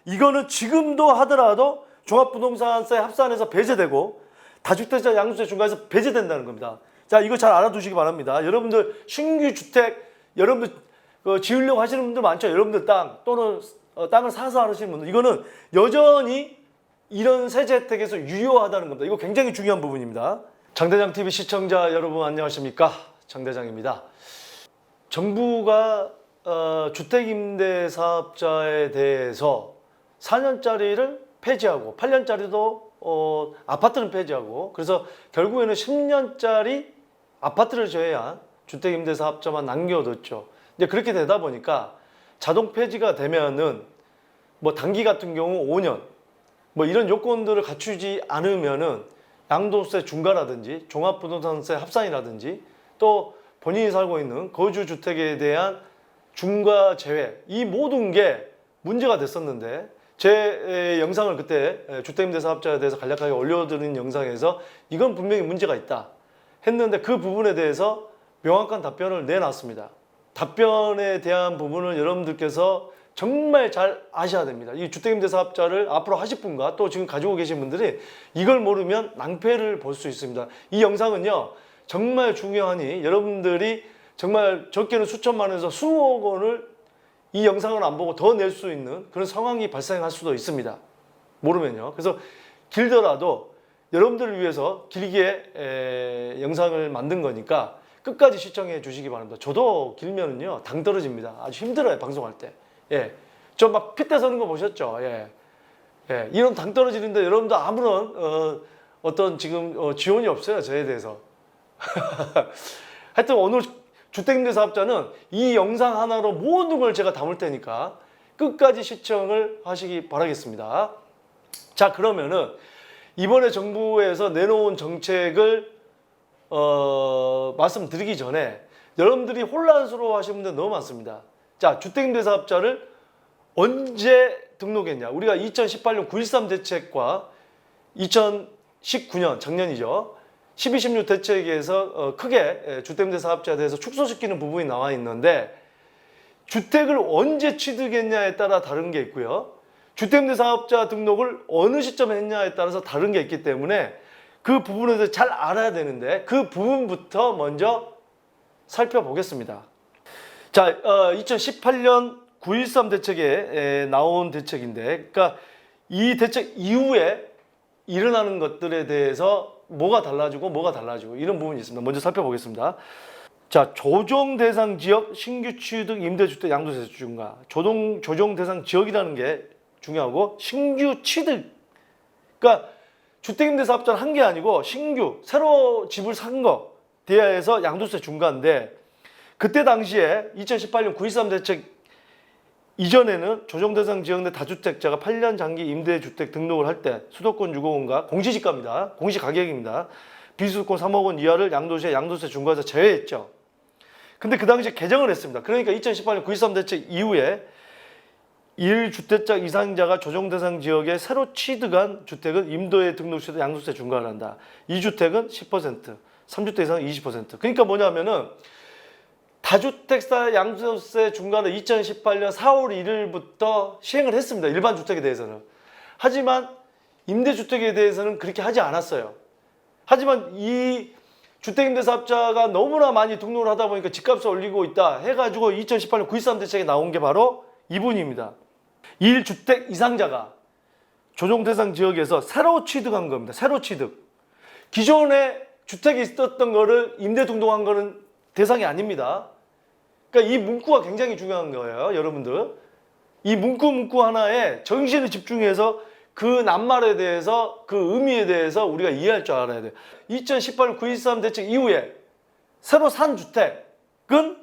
이거는 지금도 하더라도 종합부동산세 합산해서 배제되고 다주택자 양도세 중과해서 배제된다는 겁니다. 자, 이거 잘 알아두시기 바랍니다. 여러분들 신규 주택 여러분들 지으려고 하시는 분들 많죠. 여러분들 땅 또는 땅을 사서 하시는 분들 이거는 여전히 이런 세제 혜택에서 유효하다는 겁니다. 이거 굉장히 중요한 부분입니다. 장대장 TV 시청자 여러분 안녕하십니까? 장대장입니다. 정부가 주택임대사업자에 대해서 4년짜리를 폐지하고 8년짜리도 아파트는 폐지하고 그래서 결국에는 10년짜리 아파트를 제외한 주택임대사업자만 남겨뒀죠. 이제 그렇게 되다 보니까 자동 폐지가 되면은 뭐 단기 같은 경우 5년 뭐 이런 요건들을 갖추지 않으면은 양도세 중과라든지 종합부동산세 합산이라든지 또 본인이 살고 있는 거주주택에 대한 중과 제외 이 모든 게 문제가 됐었는데 제 영상을 그때 주택임대사업자에 대해서 간략하게 올려드린 영상에서 이건 분명히 문제가 있다 했는데 그 부분에 대해서 명확한 답변을 내놨습니다. 답변에 대한 부분을 여러분들께서 정말 잘 아셔야 됩니다. 이 주택임대사업자를 앞으로 하실 분과 또 지금 가지고 계신 분들이 이걸 모르면 낭패를 볼 수 있습니다. 이 영상은요 정말 중요하니 여러분들이 정말 적게는 수천만 원에서 수억 원을 이 영상을 안 보고 더 낼 수 있는 그런 상황이 발생할 수도 있습니다. 모르면요. 그래서 길더라도 여러분들을 위해서 길게 영상을 만든 거니까 끝까지 시청해 주시기 바랍니다. 저도 길면은요 당 떨어집니다. 아주 힘들어요 방송할 때. 예, 저 막 핏대 서는 거 보셨죠? 예, 예, 이런 당 떨어지는데 여러분도 아무런 어떤 지금 지원이 없어요 저에 대해서. 하여튼 오늘 주택임대사업자는 이 영상 하나로 모든 걸 제가 담을 테니까 끝까지 시청을 하시기 바라겠습니다. 자, 그러면은 이번에 정부에서 내놓은 정책을 말씀드리기 전에 여러분들이 혼란스러워 하시는 분들 너무 많습니다. 자, 주택임대사업자를 언제 등록했냐? 우리가 2018년 9.13 대책과 2019년 작년이죠. 12.16 대책에서 크게 주택임대사업자에 대해서 축소시키는 부분이 나와 있는데 주택을 언제 취득했냐에 따라 다른 게 있고요. 주택임대사업자 등록을 어느 시점에 했냐에 따라서 다른 게 있기 때문에 그 부분에 대해서 잘 알아야 되는데 그 부분부터 먼저 살펴보겠습니다. 자, 2018년 9.13 대책에 나온 대책인데 그러니까 이 대책 이후에 일어나는 것들에 대해서 뭐가 달라지고 이런 부분이 있습니다. 먼저 살펴보겠습니다. 자, 조정 대상 지역 신규 취득 임대주택 양도세 중과 조정 대상 지역이라는 게 중요하고 신규 취득 그러니까 주택임대사업자는 한 게 아니고 신규 새로 집을 산 거 대하에서 양도세 중과인데 그때 당시에 2018년 9.13 대책 이전에는 조정 대상 지역 내 다주택자가 8년 장기 임대주택 등록을 할 때 수도권 유공원과 공시지가입니다. 공시가격입니다. 비수도권 3억 원 이하를 양도세 중과에서 제외했죠. 근데 그 당시에 개정을 했습니다. 그러니까 2018년 9.13 대책 이후에 1주택자 이상자가 조정 대상 지역에 새로 취득한 주택은 임도에 등록시에도 양도세 중과를 한다. 2주택은 10%, 3주택 이상은 20%. 그러니까 뭐냐면은 다주택자 양도세 중과를 2018년 4월 1일부터 시행을 했습니다. 일반 주택에 대해서는. 하지만 임대주택에 대해서는 그렇게 하지 않았어요. 하지만 이 주택임대사업자가 너무나 많이 등록을 하다 보니까 집값을 올리고 있다 해가지고 2018년 9.13 대책에 나온 게 바로 이분입니다. 1주택 이상자가 조정 대상 지역에서 새로 취득한 겁니다. 새로 취득. 기존에 주택이 있었던 거를 임대 등록한 거는 대상이 아닙니다. 그러니까 이 문구가 굉장히 중요한 거예요, 여러분들. 이 문구 하나에 정신을 집중해서 그 낱말에 대해서 그 의미에 대해서 우리가 이해할 줄 알아야 돼요. 2018년 9.13 대책 이후에 새로 산 주택은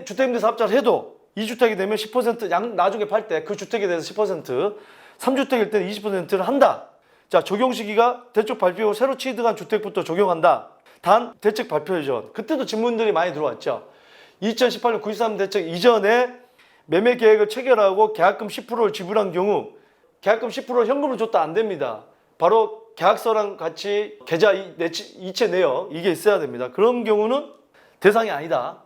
주택임대사업자를 해도 2주택이 되면 10% 나중에 팔 때 그 주택에 대해서 10%, 3주택일 때는 20%를 한다. 자, 적용 시기가 대책 발표 후 새로 취득한 주택부터 적용한다. 단 대책 발표 전 그때도 질문들이 많이 들어왔죠. 2018년 9.13 대책 이전에 매매 계획을 체결하고 계약금 10%를 지불한 경우 계약금 10%를 현금으로 줬다 안 됩니다. 바로 계약서랑 같이 계좌 이체 내역 이게 있어야 됩니다. 그런 경우는 대상이 아니다.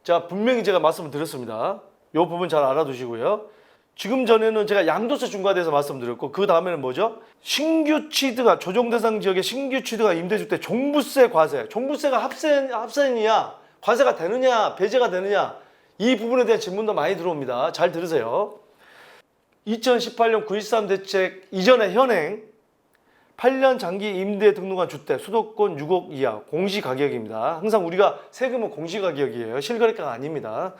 자, 분명히 제가 말씀을 드렸습니다. 이 부분 잘 알아두시고요. 지금 전에는 제가 양도세 중과에 대해서 말씀드렸고 그 다음에는 뭐죠? 신규 취득가 조정 대상 지역의 신규 취득가 임대주택 종부세 과세. 종부세가 합산이냐 과세가 되느냐 배제가 되느냐 이 부분에 대한 질문도 많이 들어옵니다. 잘 들으세요. 2018년 9.13 대책 이전의 현행 8년 장기 임대 등록한 주택 수도권 6억 이하 공시가격입니다. 항상 우리가 세금은 공시가격이에요. 실거래가가 아닙니다.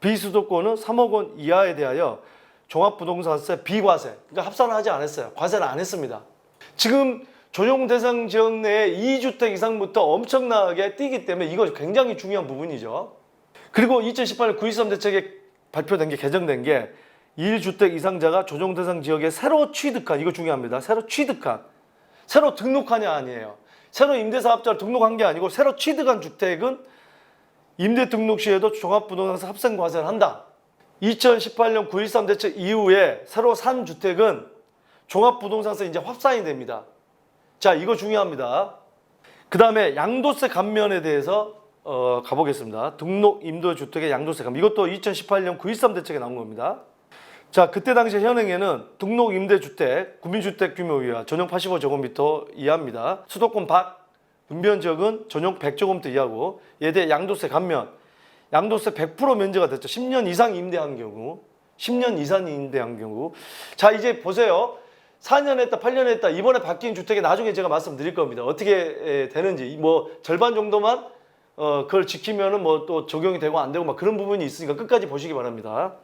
비수도권은 3억 원 이하에 대하여 종합부동산세 비과세, 그러니까 합산을 하지 않았어요. 과세를 안 했습니다. 지금 조정 대상 지역 내에 2주택 이상부터 엄청나게 뛰기 때문에 이거 굉장히 중요한 부분이죠. 그리고 2018년 9.13 대책에 발표된 게 개정된 게 1주택 이상자가 조정 대상 지역에 새로 취득한, 이거 중요합니다. 새로 취득한, 새로 등록하냐 아니에요. 새로 임대사업자를 등록한 게 아니고 새로 취득한 주택은 임대 등록 시에도 종합부동산세 합산과세를 한다. 2018년 9.13 대책 이후에 새로 산 주택은 종합부동산세 이제 합산이 됩니다. 자, 이거 중요합니다. 그 다음에 양도세 감면에 대해서 가보겠습니다. 등록 임대주택의 양도세 감면. 이것도 2018년 9.13 대책에 나온 겁니다. 자, 그때 당시 현행에는 등록 임대주택, 구민주택 규모 이하, 전용 85제곱미터 이하입니다. 수도권 밖, 은변 지역은 전용 100제곱미터 이하고 얘에 대해 양도세 감면, 양도세 100% 면제가 됐죠. 10년 이상 임대한 경우, 10년 이상 임대한 경우. 자, 이제 보세요. 4년 했다, 8년 했다. 이번에 바뀐 주택에 나중에 제가 말씀드릴 겁니다. 어떻게 되는지. 뭐 절반 정도만 그걸 지키면은 뭐 또 적용이 되고 안 되고 막 그런 부분이 있으니까 끝까지 보시기 바랍니다.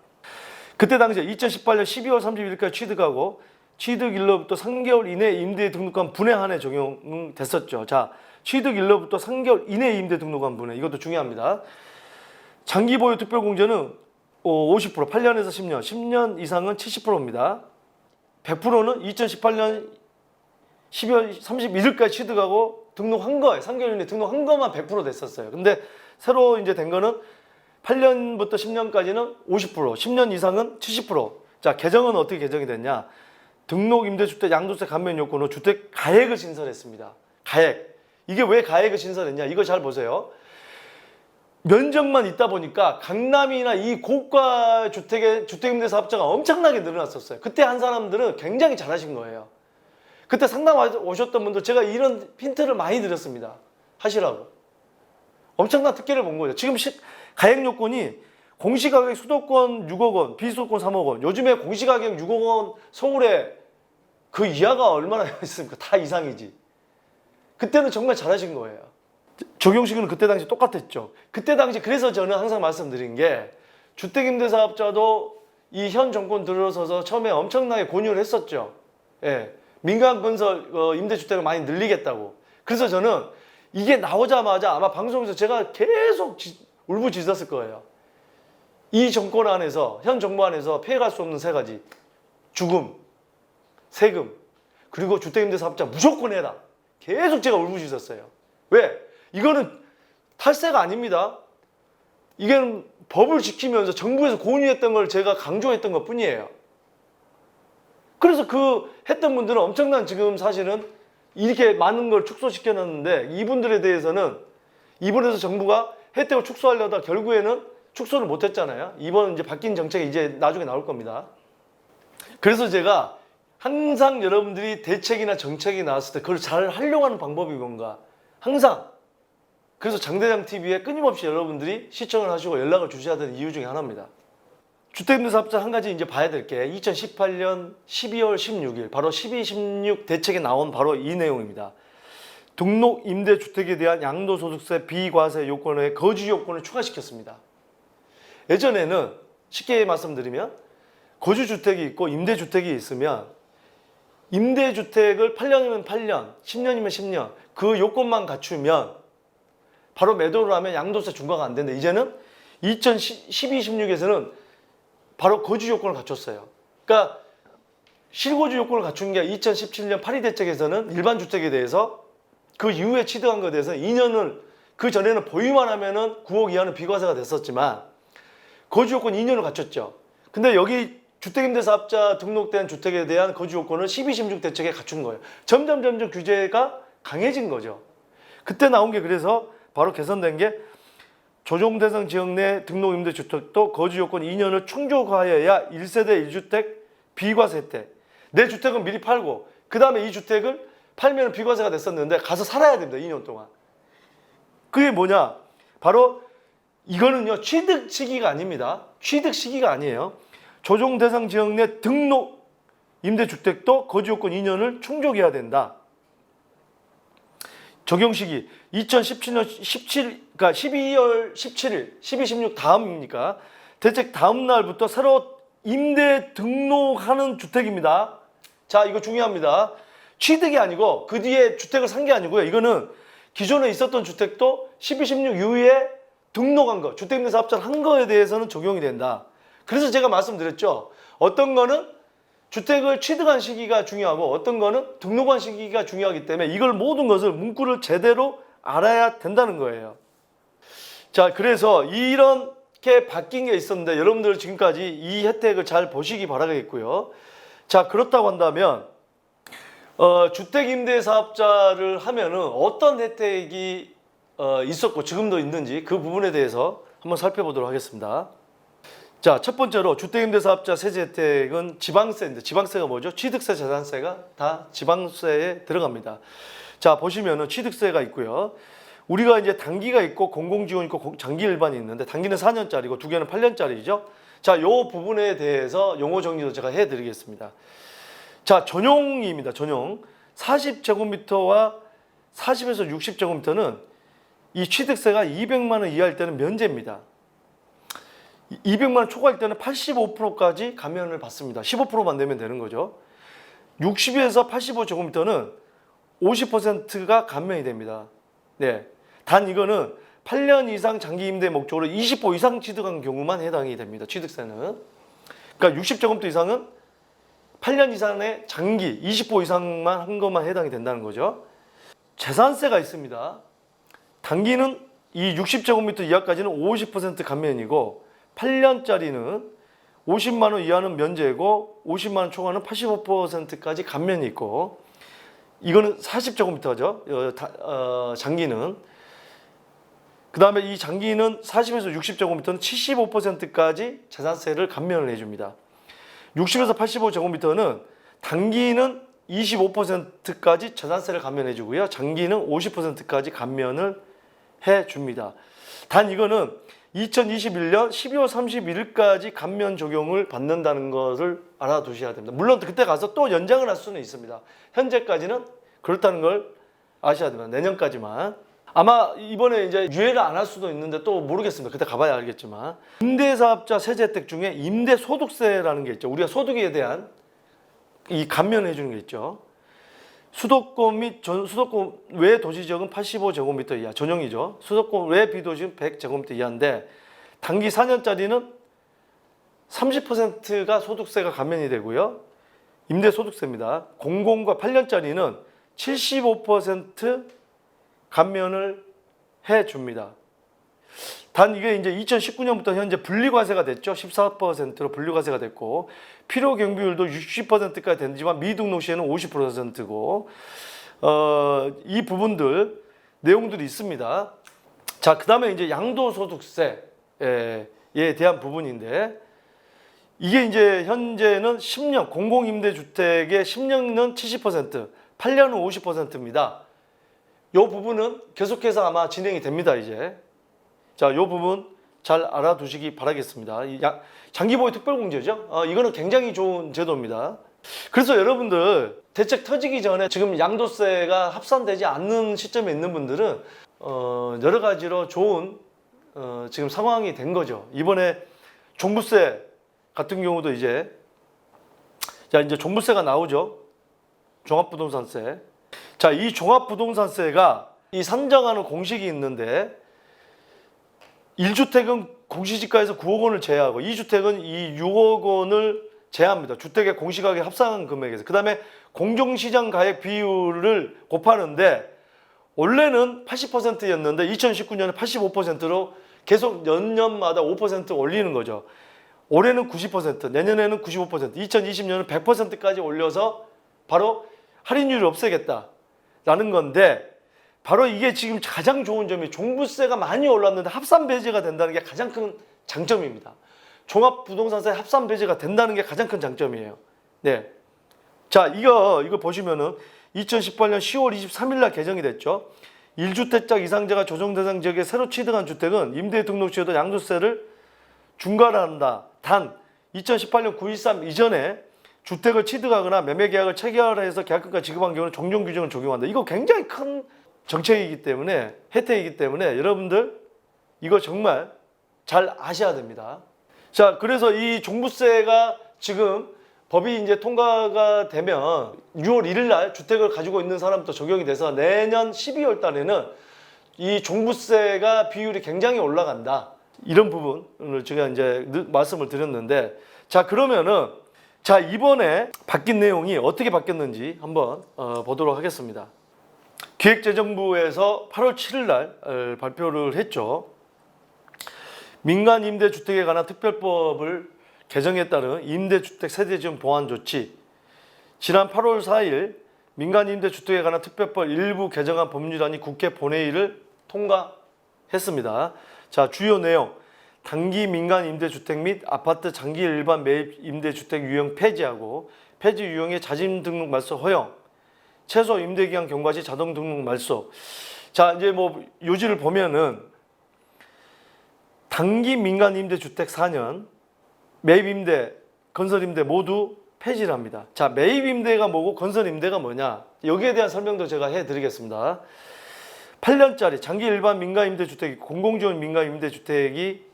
그때 당시에 2018년 12월 31일까지 취득하고 취득일로부터 3개월 이내 임대에 등록한 분에 한해 적용됐었죠. 자, 취득일로부터 3개월 이내 임대 등록한 분에, 이것도 중요합니다. 장기 보유 특별공제는 50%, 8년에서 10년, 10년 이상은 70%입니다. 100%는 2018년 12월 31일까지 취득하고 등록한 거예요. 3개월 이내 등록한 것만 100% 됐었어요. 근데 새로 이제 된 거는 8년부터 10년까지는 50%, 10년 이상은 70%. 자, 개정은 어떻게 개정이 됐냐? 등록 임대주택 양도세 감면 요건으로 주택 가액을 신설했습니다. 가액. 이게 왜 가액을 신설했냐? 이거 잘 보세요. 면적만 있다 보니까 강남이나 이 고가 주택의 주택임대사업자가 엄청나게 늘어났었어요. 그때 한 사람들은 굉장히 잘하신 거예요. 그때 상담 오셨던 분들 제가 이런 힌트를 많이 드렸습니다. 하시라고. 엄청난 특혜를 본 거죠. 지금 가액 요건이 공시가격 수도권 6억 원, 비수도권 3억 원. 요즘에 공시가격 6억 원 서울에 그 이하가 얼마나 있습니까? 다 이상이지. 그때는 정말 잘하신 거예요. 적용시기는 그때 당시 똑같았죠. 그때 당시 그래서 저는 항상 말씀드린 게 주택임대사업자도 이 현 정권 들어서서 처음에 엄청나게 권유를 했었죠. 예, 민간건설 임대주택을 많이 늘리겠다고. 그래서 저는 이게 나오자마자 아마 방송에서 제가 계속 울부짖었을 거예요. 이 정권 안에서, 현 정부 안에서 피해갈 수 없는 세 가지. 죽음, 세금, 그리고 주택임대사업자 무조건 해라. 계속 제가 울부짖었어요. 왜? 이거는 탈세가 아닙니다. 이게 법을 지키면서 정부에서 권유했던 걸 제가 강조했던 것 뿐이에요. 그래서 그 했던 분들은 엄청난 지금 사실은 이렇게 많은 걸 축소시켜 놨는데 이분들에 대해서는 이번에서 정부가 혜택을 축소하려다 결국에는 축소를 못 했잖아요. 이번 이제 바뀐 정책이 이제 나중에 나올 겁니다. 그래서 제가 항상 여러분들이 대책이나 정책이 나왔을 때 그걸 잘 활용하는 방법이 뭔가 항상, 그래서 장대장 TV에 끊임없이 여러분들이 시청을 하시고 연락을 주셔야 되는 이유 중에 하나입니다. 주택임대사업자 한 가지 이제 봐야 될 게 2018년 12월 16일 바로 12.16 대책에 나온 바로 이 내용입니다. 등록 임대주택에 대한 양도소득세 비과세 요건에 거주 요건을 추가시켰습니다. 예전에는 쉽게 말씀드리면 거주주택이 있고 임대주택이 있으면 임대주택을 8년이면 8년, 10년이면 10년 그 요건만 갖추면 바로 매도를 하면 양도세 중과가 안 되는데 이제는 2012-16에서는 바로 거주 요건을 갖췄어요. 그러니까 실거주 요건을 갖춘 게 2017년 8.2 대책에서는 일반 주택에 대해서 그 이후에 취득한 것에 대해서 2년을, 그 전에는 보유만 하면은 9억 이하는 비과세가 됐었지만 거주 요건 2년을 갖췄죠. 근데 여기 주택임대사업자 등록된 주택에 대한 거주 요건을 12.16 대책에 갖춘 거예요. 점점 규제가 강해진 거죠. 그때 나온 게 그래서 바로 개선된 게 조정 대상 지역 내 등록 임대주택도 거주 요건 2년을 충족하여야 1세대 1주택 비과세 혜택. 내 주택은 미리 팔고 그 다음에 이 주택을 팔면 비과세가 됐었는데 가서 살아야 됩니다. 2년 동안. 그게 뭐냐? 바로 이거는요, 취득 시기가 아닙니다. 취득 시기가 아니에요. 조정 대상 지역 내 등록 임대주택도 거주 요건 2년을 충족해야 된다. 적용 시기 2017년 12월 17일, 12, 16 다음입니까? 대책 다음 날부터 새로 임대 등록하는 주택입니다. 자, 이거 중요합니다. 취득이 아니고 그 뒤에 주택을 산 게 아니고요. 이거는 기존에 있었던 주택도 12, 16 이후에 등록한 거, 주택임대사업자를 한 거에 대해서는 적용이 된다. 그래서 제가 말씀드렸죠. 어떤 거는 주택을 취득한 시기가 중요하고 어떤 거는 등록한 시기가 중요하기 때문에 이걸 모든 것을 문구를 제대로 알아야 된다는 거예요. 자, 그래서 이렇게 바뀐 게 있었는데 여러분들 지금까지 이 혜택을 잘 보시기 바라겠고요. 자, 그렇다고 한다면 주택임대사업자를 하면은 어떤 혜택이 있었고 지금도 있는지 그 부분에 대해서 한번 살펴보도록 하겠습니다. 자, 첫 번째로 주택임대사업자 세제 혜택은 지방세인데 지방세가 뭐죠? 취득세, 재산세가 다 지방세에 들어갑니다. 자, 보시면은 취득세가 있고요. 우리가 이제 단기가 있고 공공지원 있고 장기 일반이 있는데 단기는 4년짜리고 두 개는 8년짜리죠. 자, 요 부분에 대해서 용어 정리도 제가 해드리겠습니다. 자, 전용입니다. 전용. 40제곱미터와 40에서 60제곱미터는 이 취득세가 200만 원 이하일 때는 면제입니다. 200만 원 초과할 때는 85%까지 감면을 받습니다. 15%만 내면 되는 거죠. 60에서 85제곱미터는 50%가 감면이 됩니다. 네. 단 이거는 8년 이상 장기 임대 목적으로 20호 이상 취득한 경우만 해당이 됩니다. 취득세는. 그러니까 60제곱미터 이상은 8년 이상의 장기 20호 이상만 한 것만 해당이 된다는 거죠. 재산세가 있습니다. 단기는 이 60제곱미터 이하까지는 50% 감면이고 8년짜리는 50만 원 이하는 면제고 50만 원 초과는 85%까지 감면이 있고 이거는 40제곱미터죠. 장기는. 그 다음에 이 장기는 40에서 60제곱미터는 75%까지 재산세를 감면을 해줍니다. 60에서 85제곱미터는 단기는 25%까지 재산세를 감면해주고요. 장기는 50%까지 감면을 해줍니다. 단 이거는 2021년 12월 31일까지 감면 적용을 받는다는 것을 알아두셔야 됩니다. 물론 그때 가서 또 연장을 할 수는 있습니다. 현재까지는 그렇다는 걸 아셔야 됩니다. 내년까지만. 아마 이번에 이제 유예를 안 할 수도 있는데 또 모르겠습니다. 그때 가봐야 알겠지만. 임대사업자 세제 혜택 중에 임대소득세라는 게 있죠. 우리가 소득에 대한 이 감면해 주는 게 있죠. 수도권 및 수도권 외 도시지역은 85제곱미터 이하 전용이죠. 수도권 외 비도시는 100제곱미터 이하인데 단기 4년짜리는 30%가 소득세가 감면이 되고요. 임대소득세입니다. 공공과 8년짜리는 75% 감면을 해줍니다. 단 이게 이제 2019년부터 현재 분리과세가 됐죠. 14%로 분리과세가 됐고 필요 경비율도 60%까지 되지만 미등록 시에는 50%고 이 부분들 내용들이 있습니다. 자, 그다음에 이제 양도소득세에 대한 부분인데 이게 이제 현재는 10년 공공임대주택의 10년은 70%, 8년은 50%입니다. 이 부분은 계속해서 아마 진행이 됩니다. 이제. 자, 이 부분 잘 알아두시기 바라겠습니다. 장기보유 특별공제죠. 이거는 굉장히 좋은 제도입니다. 그래서 여러분들 대책 터지기 전에 지금 양도세가 합산되지 않는 시점에 있는 분들은 여러 가지로 좋은 지금 상황이 된 거죠. 이번에 종부세 같은 경우도 이제 종부세가 나오죠. 종합부동산세. 자, 이 종합부동산세가 이 산정하는 공식이 있는데 1주택은 공시지가에서 9억 원을 제외하고 2주택은 이 6억 원을 제외합니다. 주택의 공시가격 합산한 금액에서. 그 다음에 공정시장 가액 비율을 곱하는데 원래는 80%였는데 2019년에 85%로 계속 연년마다 5% 올리는 거죠. 올해는 90%, 내년에는 95%, 2020년은 100%까지 올려서 바로 할인율을 없애겠다라는 건데 바로 이게 지금 가장 좋은 점이 종부세가 많이 올랐는데 합산 배제가 된다는 게 가장 큰 장점입니다. 종합부동산세 합산 배제가 된다는 게 가장 큰 장점이에요. 네. 자, 이거 보시면은 2018년 10월 23일 날 개정이 됐죠. 1주택자 이상자가 조정 대상 지역에 새로 취득한 주택은 임대 등록 시에도 양도세를 중과한다. 단 2018년 9.13 이전에 주택을 취득하거나 매매 계약을 체결해서 계약금까지 지급한 경우는 종용 규정을 적용한다. 이거 굉장히 큰 정책이기 때문에, 혜택이기 때문에 여러분들 이거 정말 잘 아셔야 됩니다. 자, 그래서 이 종부세가 지금 법이 이제 통과가 되면 6월 1일 날 주택을 가지고 있는 사람부터 적용이 돼서 내년 12월 달에는 이 종부세가 비율이 굉장히 올라간다. 이런 부분을 제가 이제 말씀을 드렸는데, 자, 그러면은 자, 이번에 바뀐 내용이 어떻게 바뀌었는지 한번 보도록 하겠습니다. 기획재정부에서 8월 7일 날 발표를 했죠. 민간 임대주택에 관한 특별법을 개정에 따른 임대주택 세대지원 보완 조치, 지난 8월 4일 민간 임대주택에 관한 특별법 일부 개정안 법률안이 국회 본회의를 통과했습니다. 자, 주요 내용: 단기 민간 임대주택 및 아파트 장기 일반 매입 임대주택 유형 폐지하고 폐지 유형의 자진 등록 말소 허용, 최소 임대기간 경과 시 자동 등록 말소. 자, 이제 뭐 요지를 보면은 단기 민간 임대주택 4년, 매입 임대, 건설 임대 모두 폐지를 합니다. 자, 매입 임대가 뭐고 건설 임대가 뭐냐? 여기에 대한 설명도 제가 해드리겠습니다. 8년짜리 장기 일반 민간 임대주택이 공공지원 민간 임대주택이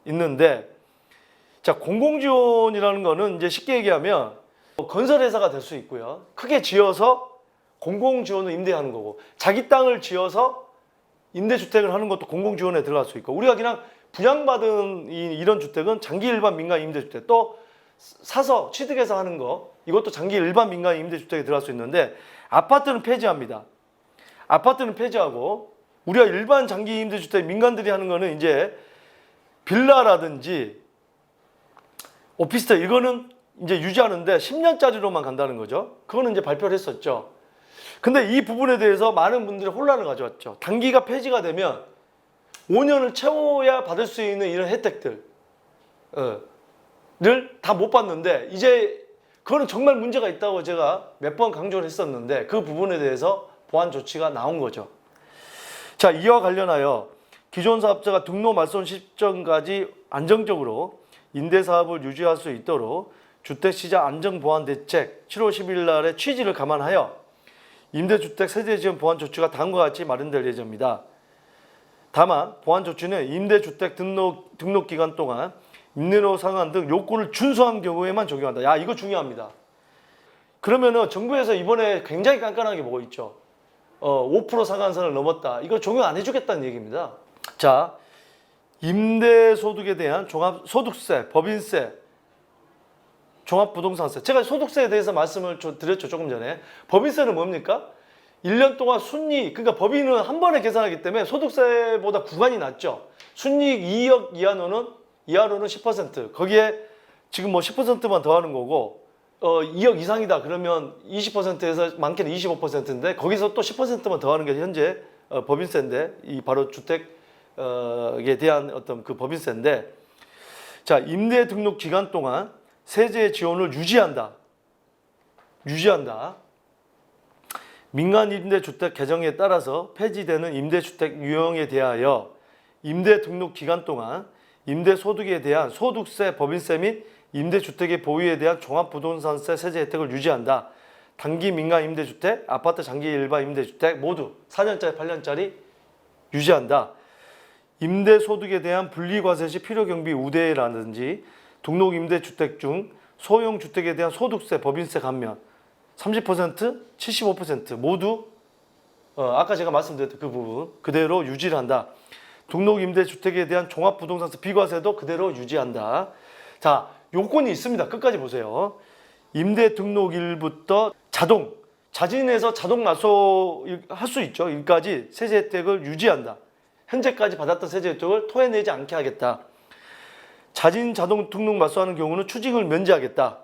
있는데, 자, 공공지원이라는 거는 이제 쉽게 얘기하면 건설회사가 될 수 있고요. 크게 지어서 공공지원을 임대하는 거고, 자기 땅을 지어서 임대주택을 하는 것도 공공지원에 들어갈 수 있고, 우리가 그냥 분양받은 이런 주택은 장기 일반 민간 임대주택, 또 사서 취득해서 하는 거, 이것도 장기 일반 민간 임대주택에 들어갈 수 있는데, 아파트는 폐지합니다. 아파트는 폐지하고, 우리가 일반 장기 임대주택 민간들이 하는 거는 이제 빌라라든지 오피스텔, 이거는 이제 유지하는데 10년짜리로만 간다는 거죠. 그거는 이제 발표를 했었죠. 근데 이 부분에 대해서 많은 분들이 혼란을 가져왔죠. 단기가 폐지가 되면 5년을 채워야 받을 수 있는 이런 혜택들을 다 못 받는데, 이제 그거는 정말 문제가 있다고 제가 몇 번 강조를 했었는데, 그 부분에 대해서 보완 조치가 나온 거죠. 자, 이와 관련하여 기존 사업자가 등록 말소 시점까지 안정적으로 임대사업을 유지할 수 있도록 주택시장 안정보완대책 7월 10일 날의 취지를 감안하여 임대주택 세대지원 보완 조치가 다음과 같이 마련될 예정입니다. 다만 보완 조치는 임대주택 등록 기간 동안 임대료 상한 등 요건을 준수한 경우에만 적용한다. 야, 이거 중요합니다. 그러면은 정부에서 이번에 굉장히 깐깐하게 보고 있죠. 5% 상한선을 넘었다. 이거 적용 안 해주겠다는 얘기입니다. 자, 임대소득에 대한 종합소득세, 법인세, 종합부동산세. 제가 소득세에 대해서 말씀을 드렸죠, 조금 전에. 법인세는 뭡니까? 1년 동안 순이익, 그러니까 법인은 한 번에 계산하기 때문에 소득세보다 구간이 낮죠. 순이익 2억 이하로는 10%. 거기에 지금 뭐 10%만 더하는 거고, 2억 이상이다 그러면 20%에서 많게는 25%인데, 거기서 또 10%만 더하는 게 현재 법인세인데, 이 바로 주택에 대한 어떤 그 법인세인데, 자, 임대 등록 기간 동안 세제 지원을 유지한다. 민간 임대주택 개정에 따라서 폐지되는 임대주택 유형에 대하여 임대 등록 기간 동안 임대소득에 대한 소득세, 법인세 및 임대주택의 보유에 대한 종합부동산세 세제 혜택을 유지한다. 단기 민간 임대주택, 아파트 장기 일반 임대주택 모두 4년짜리, 8년짜리 유지한다. 임대소득에 대한 분리과세 시 필요경비 우대라든지 등록 임대주택 중 소형주택에 대한 소득세, 법인세 감면 30%, 75% 모두 아까 제가 말씀드렸던 그 부분 그대로 유지를 한다. 등록 임대주택에 대한 종합부동산세 비과세도 그대로 유지한다. 자, 요건이 있습니다. 끝까지 보세요. 임대 등록일부터 자진해서 자동 말소할 수 있죠. 일까지 세제 혜택을 유지한다. 현재까지 받았던 세제 혜택을 토해내지 않게 하겠다. 자진 자동 등록 말소하는 경우는 추징을 면제하겠다.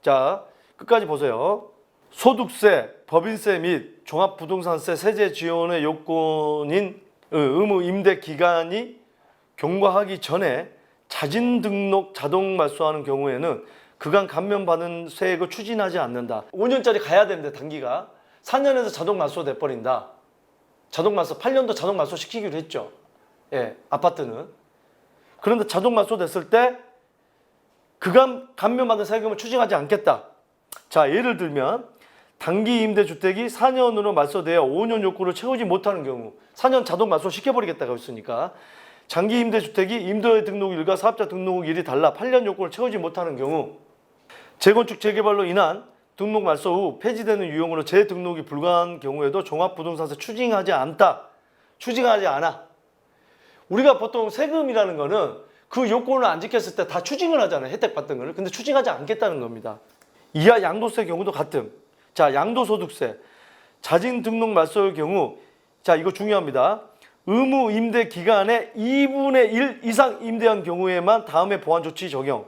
자, 끝까지 보세요. 소득세, 법인세 및 종합부동산세 세제 지원의 요건인 의무 임대 기간이 경과하기 전에 자진 등록 자동 말소하는 경우에는 그간 감면받은 세액을 추진하지 않는다. 5년짜리 가야 되는데 단기가 4년에서 자동 말소 돼버린다. 자동 말소 8년도 자동 말소 시키기로 했죠. 예, 아파트는. 그런데 자동 말소 됐을 때 그간 감면받은 세금을 추징하지 않겠다. 자, 예를 들면 단기 임대주택이 4년으로 말소되어 5년 요건을 채우지 못하는 경우 4년 자동 말소 시켜버리겠다고 했으니까 장기 임대주택이 임대 등록일과 사업자 등록일이 달라 8년 요건을 채우지 못하는 경우 재건축 재개발로 인한 등록 말소 후 폐지되는 유형으로 재등록이 불가한 경우에도 종합부동산세 추징하지 않다. 추징하지 않아. 우리가 보통 세금이라는 거는 그 요건을 안 지켰을 때 다 추징을 하잖아요. 혜택 받던 거를. 근데 추징하지 않겠다는 겁니다. 이하 양도세 경우도 같음. 자, 양도소득세. 자진 등록 말소의 경우, 자, 이거 중요합니다. 의무 임대 기간의 2분의 1 이상 임대한 경우에만 다음에 보완 조치 적용.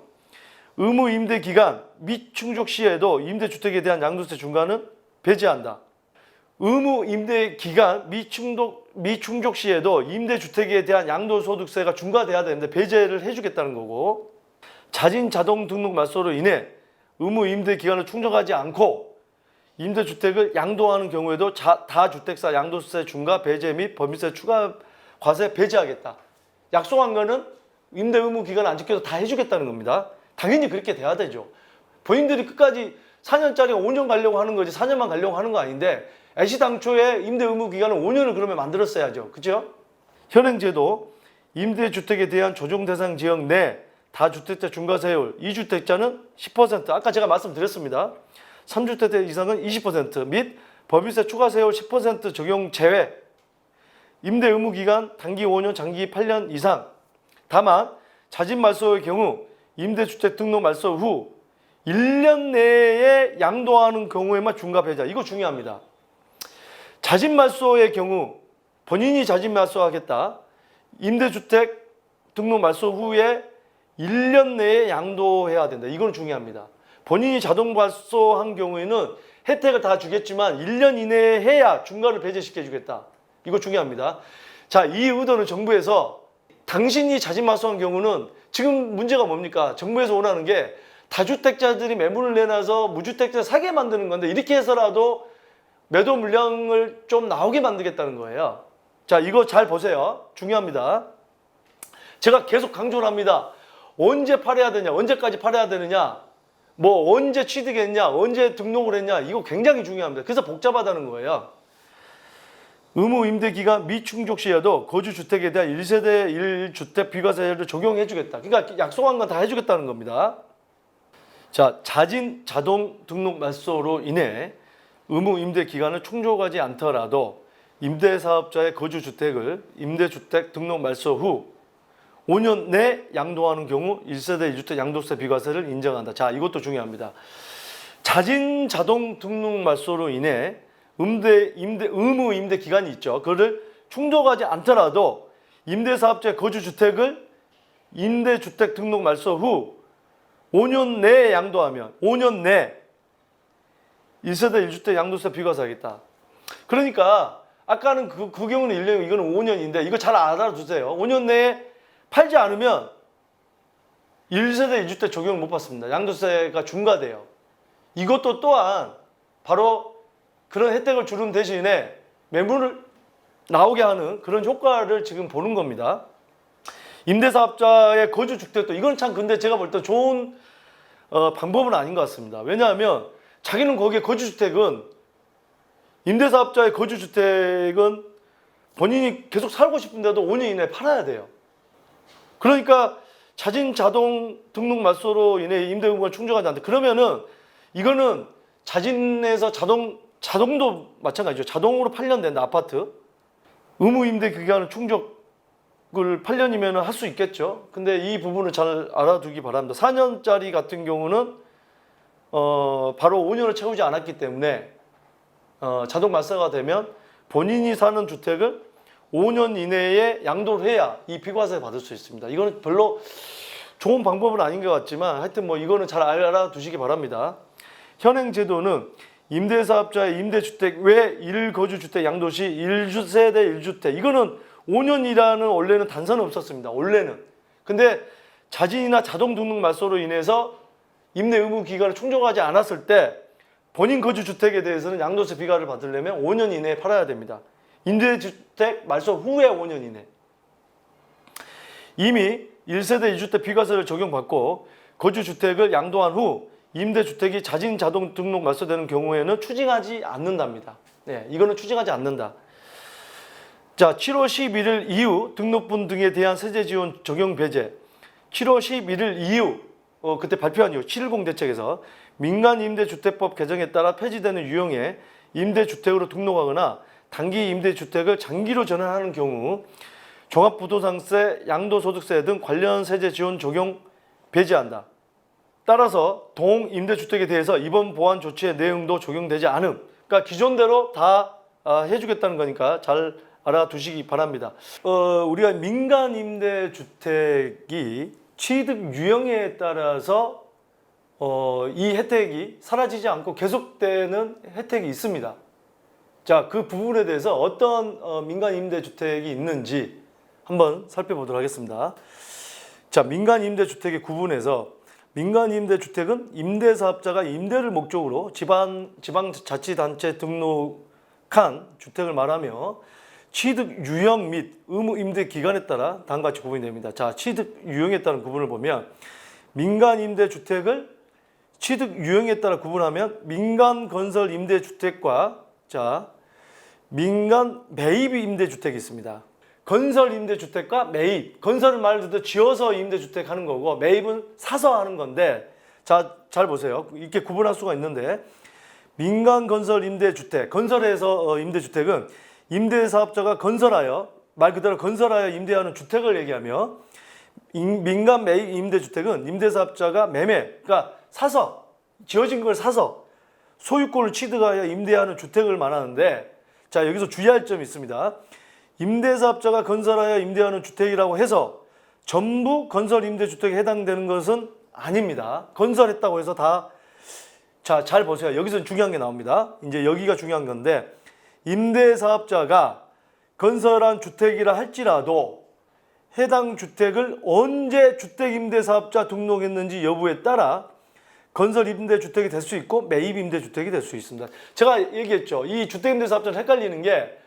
의무 임대 기간 미충족 시에도 임대주택에 대한 양도세 중과는 배제한다. 의무 임대 기간 미충족 시에도 임대주택에 대한 양도소득세가 중과돼야 되는데 배제를 해주겠다는 거고, 자진 자동 등록 말소로 인해 의무 임대 기간을 충족하지 않고 임대주택을 양도하는 경우에도 다주택사 양도세 중과 배제 및 법인세 추가 과세 배제하겠다. 약속한 거는 임대 의무 기간 안 지켜도 다 해주겠다는 겁니다. 당연히 그렇게 돼야 되죠. 본인들이 끝까지 4년짜리가 5년 가려고 하는 거지 4년만 가려고 하는 거 아닌데 애시당초에 임대 의무 기간을 5년을 그러면 만들었어야죠. 그죠? 현행제도 임대주택에 대한 조정 대상 지역 내 다주택자 중과세율 2주택자는 10%, 아까 제가 말씀드렸습니다. 3주택자 이상은 20% 및 법인세 추가세율 10% 적용 제외. 임대 의무 기간 단기 5년, 장기 8년 이상. 다만 자진 말소의 경우 임대주택 등록 말소 후 1년 내에 양도하는 경우에만 중과 배제. 이거 중요합니다. 자진 말소의 경우 본인이 자진 말소하겠다. 임대주택 등록 말소 후에 1년 내에 양도해야 된다. 이건 중요합니다. 본인이 자동 발소한 경우에는 혜택을 다 주겠지만 1년 이내에 해야 중과를 배제시켜 주겠다. 이거 중요합니다. 자, 이 의도는 정부에서 당신이 자진 발소한 경우는 지금 문제가 뭡니까? 정부에서 원하는 게 다주택자들이 매물을 내놔서 무주택자 사게 만드는 건데 이렇게 해서라도 매도 물량을 좀 나오게 만들겠다는 거예요. 자, 이거 잘 보세요. 중요합니다. 제가 계속 강조를 합니다. 언제 팔아야 되냐? 언제까지 팔아야 되느냐? 뭐 언제 취득했냐? 언제 등록을 했냐? 이거 굉장히 중요합니다. 그래서 복잡하다는 거예요. 의무 임대 기간 미충족 시에도 거주주택에 대한 1세대 1주택 비과세를 적용해 주겠다. 그러니까 약속한 건 다 해주겠다는 겁니다. 자, 자진 자동 등록 말소로 인해 의무 임대 기간을 충족하지 않더라도 임대사업자의 거주주택을 임대주택 등록 말소 후 5년 내 양도하는 경우 1세대 1주택 양도세 비과세를 인정한다. 자, 이것도 중요합니다. 자진 자동 등록 말소로 인해 의무 임대 기간이 있죠. 그거를 충족하지 않더라도 임대사업자의 거주주택을 임대주택 등록 말소 후 5년 내에 양도하면 5년 내 1세대 1주택 양도세 비과세하겠다. 그러니까 아까는 그 경우는 1년, 이거는 5년인데 이거 잘 알아두세요. 5년 내에 팔지 않으면 1세대 1주택 적용을 못 받습니다. 양도세가 중과돼요. 이것도 또한 바로 그런 혜택을 주는 대신에 매물을 나오게 하는 그런 효과를 지금 보는 겁니다. 임대사업자의 거주주택도 이건 참 근데 제가 볼 때 좋은 방법은 아닌 것 같습니다. 왜냐하면 자기는 거기에 거주주택은 임대사업자의 거주주택은 본인이 계속 살고 싶은데도 5년 이내에 팔아야 돼요. 그러니까 자진 자동 등록 말소로 인해 임대 의무가 충족하지 않다. 그러면은 이거는 자진에서 자동도 마찬가지죠. 자동으로 8년 된다. 아파트. 의무 임대 기간은 충족을 8년이면 할 수 있겠죠. 근데 이 부분을 잘 알아두기 바랍니다. 4년짜리 같은 경우는 바로 5년을 채우지 않았기 때문에 자동 말소가 되면 본인이 사는 주택을 5년 이내에 양도를 해야 이 비과세 받을 수 있습니다. 이거는 별로 좋은 방법은 아닌 것 같지만 하여튼 뭐 이거는 잘 알아두시기 바랍니다. 현행 제도는 임대사업자의 임대주택 외 1거주주택 양도시 1세대 1주택. 이거는 5년이라는 원래는 단서는 없었습니다. 원래는. 근데 자진이나 자동 등록 말소로 인해서 임대 의무 기간을 충족하지 않았을 때 본인 거주주택에 대해서는 양도세 비과를 받으려면 5년 이내에 팔아야 됩니다. 임대주택 말소 후에 5년 이내. 이미 1세대 1주택 비과세를 적용받고 거주주택을 양도한 후 임대주택이 자진 자동 등록 말소되는 경우에는 추징하지 않는답니다. 네, 이거는 추징하지 않는다. 자, 7월 11일 이후 등록분 등에 대한 세제 지원 적용 배제. 7월 11일 이후 그때 발표한 이후 710 대책에서 민간임대주택법 개정에 따라 폐지되는 유형의 임대주택으로 등록하거나 단기 임대주택을 장기로 전환하는 경우 종합부동산세, 양도소득세 등 관련 세제 지원 적용 배제한다. 따라서 동임대주택에 대해서 이번 보완 조치의 내용도 적용되지 않음. 그러니까 기존대로 다 해주겠다는 거니까 잘 알아두시기 바랍니다. 우리가 민간임대주택이 취득 유형에 따라서 이 혜택이 사라지지 않고 계속되는 혜택이 있습니다. 자, 그 부분에 대해서 어떤 민간임대주택이 있는지 한번 살펴보도록 하겠습니다. 자, 민간임대주택의 구분에서 민간임대주택은 임대사업자가 임대를 목적으로 지방자치단체 등록한 주택을 말하며 취득 유형 및 의무 임대 기간에 따라 다음과 같이 구분이 됩니다. 자, 취득 유형에 따른 구분을 보면 민간임대주택을 취득 유형에 따라 구분하면 민간 건설 임대주택과 민간 매입 임대주택이 있습니다. 건설 임대주택과 매입, 건설은 말 그대로 지어서 임대주택 하는 거고 매입은 사서 하는 건데, 자, 잘 보세요. 이렇게 구분할 수가 있는데 민간 건설 임대주택, 건설해서 임대주택은 임대사업자가 건설하여, 말 그대로 건설하여 임대하는 주택을 얘기하며 민간 매입 임대주택은 임대사업자가 매매, 그러니까 사서, 지어진 걸 사서 소유권을 취득하여 임대하는 주택을 말하는데, 자, 여기서 주의할 점이 있습니다. 임대사업자가 건설하여 임대하는 주택이라고 해서 전부 건설 임대주택에 해당되는 것은 아닙니다. 건설했다고 해서 다, 자, 잘 보세요. 여기서 중요한 게 나옵니다. 이제 여기가 중요한 건데, 임대사업자가 건설한 주택이라 할지라도 해당 주택을 언제 주택임대사업자 등록했는지 여부에 따라 건설 임대주택이 될 수 있고 매입 임대주택이 될 수 있습니다. 제가 얘기했죠. 이 주택임대사업자는 헷갈리는 게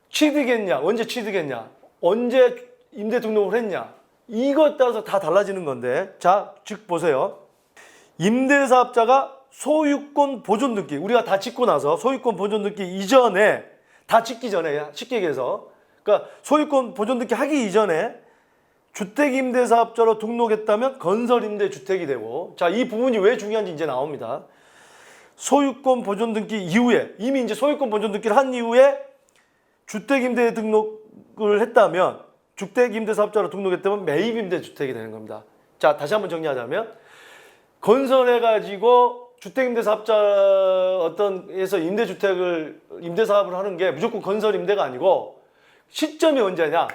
취득했냐, 언제 취득했냐, 언제 임대 등록을 했냐, 이것에 따라서 다 달라지는 건데, 자, 즉 보세요. 임대사업자가 소유권 보존 등기, 우리가 다 짓고 나서 소유권 보존 등기 이전에, 다 짓기 전에, 쉽게 얘기해서, 그러니까 소유권 보존 등기 하기 이전에 주택임대사업자로 등록했다면 건설임대주택이 되고, 자, 이 부분이 왜 중요한지 이제 나옵니다. 소유권 보존 등기 이후에, 이미 이제 소유권 보존 등기를 한 이후에 주택임대 등록을 했다면, 주택임대사업자로 등록했다면 매입임대주택이 되는 겁니다. 자, 다시 한번 정리하자면, 건설해가지고 주택임대사업자 어떤에서 임대주택을, 임대사업을 하는 게 무조건 건설임대가 아니고, 시점이 언제냐?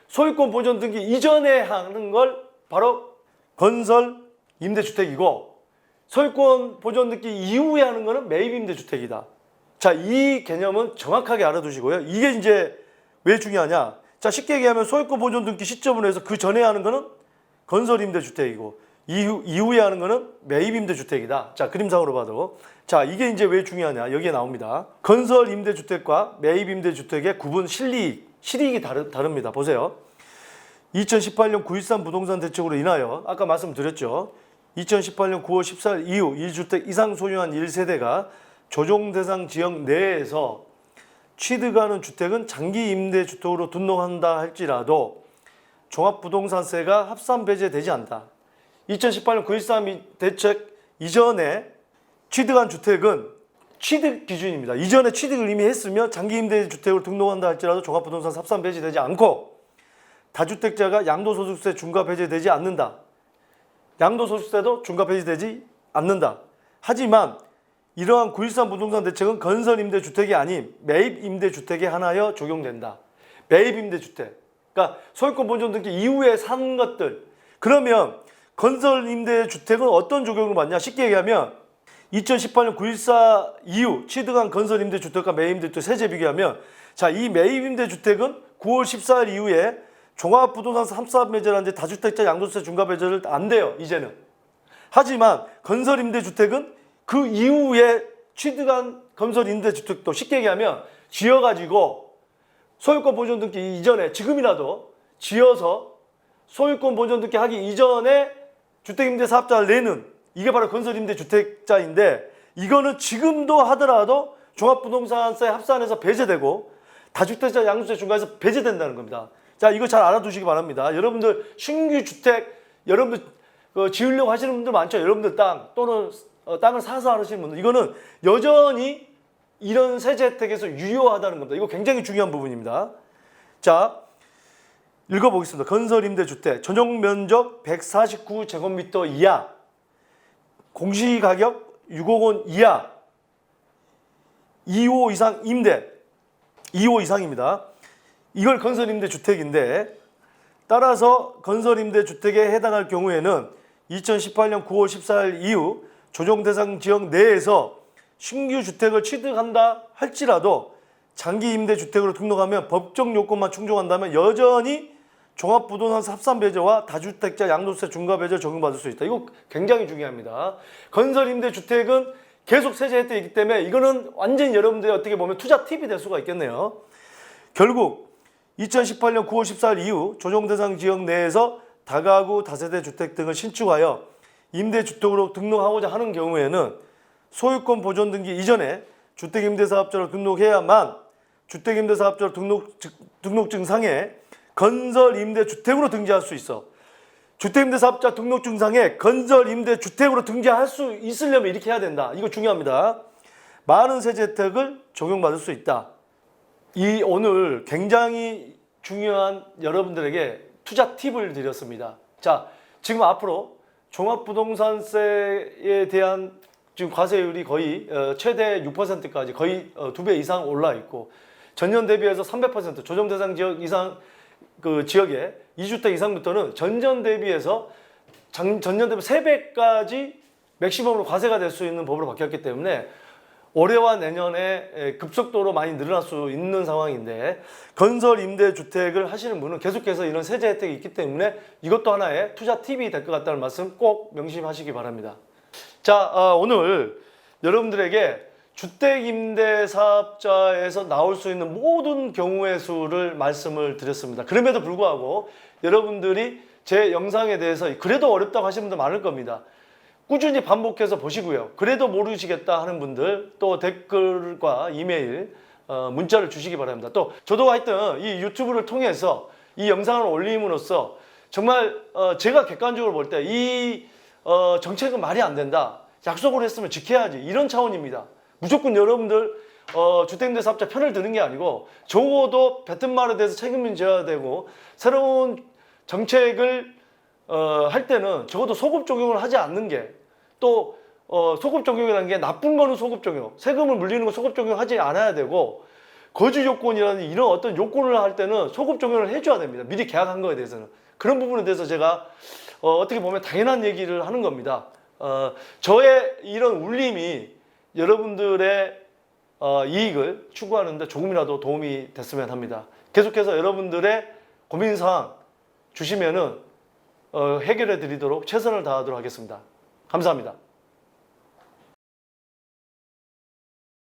소유권 보존 등기 이전에 하는 걸 바로 건설 임대주택이고, 소유권 보존 등기 이후에 하는 거는 매입 임대주택이다. 자, 이 개념은 정확하게 알아두시고요. 이게 이제 왜 중요하냐? 자, 쉽게 얘기하면 소유권 보존 등기 시점으로 해서 그 전에 하는 거는 건설 임대주택이고 이후에 하는 거는 매입 임대주택이다. 자, 그림상으로 봐도. 자, 이게 이제 왜 중요하냐? 여기에 나옵니다. 건설 임대주택과 매입 임대주택의 구분 실이익이 다릅니다. 보세요. 2018년 9.13 부동산 대책으로 인하여 아까 말씀드렸죠. 2018년 9월 14일 이후 1주택 이상 소유한 1세대가 조정 대상 지역 내에서 취득하는 주택은 장기 임대주택으로 등록한다 할지라도 종합부동산세가 합산 배제되지 않다. 2018년 9.13 대책 이전에 취득한 주택은 취득 기준입니다. 이전에 취득을 이미 했으면 장기 임대주택으로 등록한다 할지라도 종합부동산 합산 배제되지 않고, 다주택자가 양도소득세 중과 배제되지 않는다. 양도소득세도 중과 배제되지 않는다. 하지만 이러한 9.13 부동산 대책은 건설 임대주택이 아닌 매입 임대주택에 한하여 적용된다. 매입 임대주택. 그러니까 소유권 보존 등기 이후에 산 것들. 그러면 건설 임대주택은 어떤 적용을 받냐? 쉽게 얘기하면 2018년 9.14 이후 취득한 건설임대주택과 매입임대주택 세제 비교하면 자, 이 매입임대주택은 9월 14일 이후에 종합부동산 3사 배제라든지 다주택자 양도세 중과 배제를 안 돼요. 이제는. 하지만 건설임대주택은 그 이후에 취득한 건설임대주택도 쉽게 얘기하면 지어가지고 소유권 보존 등기 이전에 지금이라도 지어서 소유권 보존 등기 하기 이전에 주택임대사업자를 내는 이게 바로 건설임대주택자인데 이거는 지금도 하더라도 종합부동산세 합산해서 배제되고 다주택자 양도세 중과에서 배제된다는 겁니다. 자, 이거 잘 알아두시기 바랍니다. 여러분들 신규 주택 여러분들 지으려고 하시는 분들 많죠. 여러분들 땅 또는 땅을 사서 하시는 분들 이거는 여전히 이런 세제 혜택에서 유효하다는 겁니다. 이거 굉장히 중요한 부분입니다. 자, 읽어보겠습니다. 건설임대주택 전용 면적 149제곱미터 이하 공시가격 6억 원 이하 2호 이상 임대 2호 이상입니다. 이걸 건설임대주택인데 따라서 건설임대주택에 해당할 경우에는 2018년 9월 14일 이후 조정대상 지역 내에서 신규 주택을 취득한다 할지라도 장기임대주택으로 등록하면 법정 요건만 충족한다면 여전히 종합부동산 합산배제와 다주택자 양도세 중과배제를 적용받을 수 있다. 이거 굉장히 중요합니다. 건설임대주택은 계속 세제 혜택이 있기 때문에 이거는 완전히 여러분들이 어떻게 보면 투자 팁이 될 수가 있겠네요. 결국 2018년 9월 14일 이후 조정대상 지역 내에서 다가구 다세대 주택 등을 신축하여 임대주택으로 등록하고자 하는 경우에는 소유권 보존 등기 이전에 주택임대사업자로 등록해야만 주택임대사업자로 등록증상에 건설임대주택으로 등재할 수 있어. 주택임대사업자 등록증상에 건설임대주택으로 등재할 수 있으려면 이렇게 해야 된다. 이거 중요합니다. 많은 세제 혜택을 적용받을 수 있다. 이 오늘 굉장히 중요한 여러분들에게 투자 팁을 드렸습니다. 자, 지금 앞으로 종합부동산세에 대한 지금 과세율이 거의 최대 6%까지 거의 2배 이상 올라 있고 전년 대비해서 300% 조정대상 지역 이상 그 지역에 2주택 이상부터는 전년 대비해서 전년 대비 3배까지 맥시멈으로 과세가 될 수 있는 법으로 바뀌었기 때문에 올해와 내년에 급속도로 많이 늘어날 수 있는 상황인데 건설 임대주택을 하시는 분은 계속해서 이런 세제 혜택이 있기 때문에 이것도 하나의 투자 팁이 될 것 같다는 말씀 꼭 명심하시기 바랍니다. 자, 오늘 여러분들에게 주택임대사업자에서 나올 수 있는 모든 경우의 수를 말씀을 드렸습니다. 그럼에도 불구하고 여러분들이 제 영상에 대해서 그래도 어렵다고 하시는 분들 많을 겁니다. 꾸준히 반복해서 보시고요. 그래도 모르시겠다 하는 분들 또 댓글과 이메일, 문자를 주시기 바랍니다. 또 저도 하여튼 이 유튜브를 통해서 이 영상을 올림으로써 정말 제가 객관적으로 볼 때 이 정책은 말이 안 된다. 약속을 했으면 지켜야지. 이런 차원입니다. 무조건 여러분들 주택임대사업자 편을 드는 게 아니고 적어도 뱉은 말에 대해서 책임을 져야 되고 새로운 정책을 할 때는 적어도 소급 적용을 하지 않는 게 또 소급 적용이라는 게 나쁜 거는 소급 적용, 세금을 물리는 거 소급 적용하지 않아야 되고 거주 요건이라는 이런 어떤 요건을 할 때는 소급 적용을 해줘야 됩니다. 미리 계약한 거에 대해서는. 그런 부분에 대해서 제가 어떻게 보면 당연한 얘기를 하는 겁니다. 저의 이런 울림이 여러분들의 이익을 추구하는데 조금이라도 도움이 됐으면 합니다. 계속해서 여러분들의 고민사항 주시면은 해결해 드리도록 최선을 다하도록 하겠습니다. 감사합니다.